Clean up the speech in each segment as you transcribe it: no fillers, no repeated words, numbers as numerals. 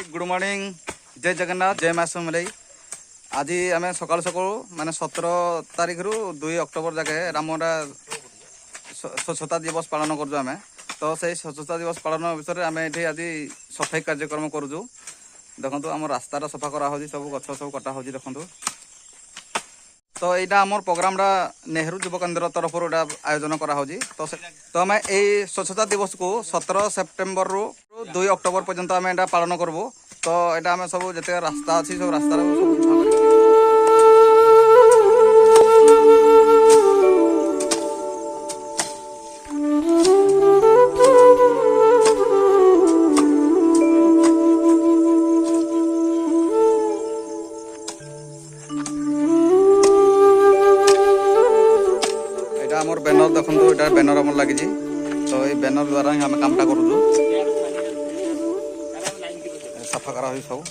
Hi good morning जय जगन्नाथ जय माँ समलेई। आज आम सका सका माने 17 तारिख रु 2 अक्टोबर जाके रामरा स्वच्छता दिवस पालन करें। तो से स्वच्छता दिवस पालन विषय आम ये आज सफाई कार्यक्रम करूँ। देखो आम रास्तार सफा कराई सब गछ सब कटा हो देखु। तो यहाँ आम प्रोग्रामटा नेहरू युव केन्द्र तरफ आयोजन कराई। तो आम यही स्वच्छता दिवस को 17 सेप्टेम्बर रु 2 अक्टोबर पर्यंत आम यहाँ पालन करूँ। तो यहाँ आम सब जिते रास्ता अच्छी सब रास्ता आमर बैनर देखो ये बैनर आम लगी। तो ये बैनर द्वारा ही आम कामटा करूँ सफा करा सब।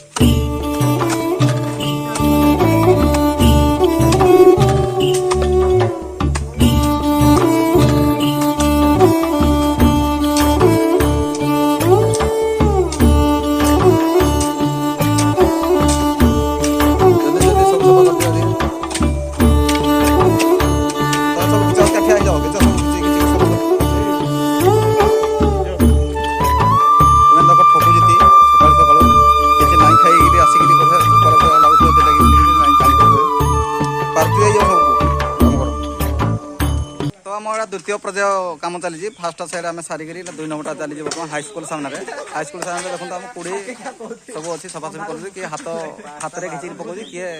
तो आम द्वितीय पर्याय कम चली फास्ट साइड आम सारिकी 2 नंबर चली हाईस्कल सामने देखो आम कूड़ी सब अच्छी सफासफी कर किए हाथ में घिचिक पकाउे किए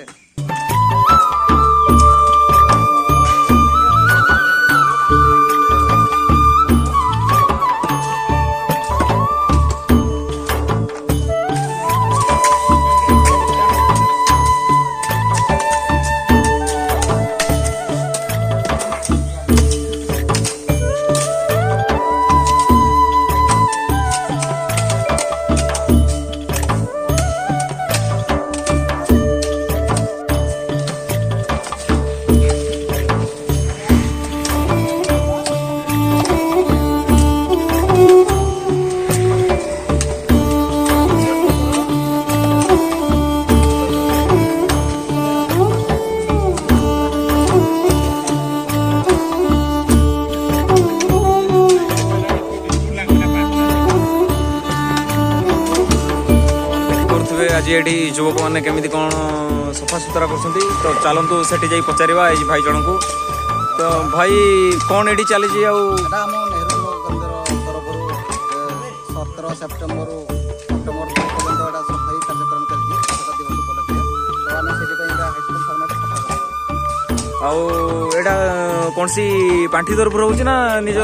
आज ये युवक मैंने केमी कौन सफा सुतरा कर। तो चलतु से पचार ये भाई जन को। तो भाई कौन ये चली आम नेहरू तरफ 17 सेप्टेम्बर अक्टोबर पर्यटन सफाई कार्यक्रम चलती स्वच्छता दिवस उपलक्षे। तो आम से कौन सी पांठी तरफ रोचे ना निज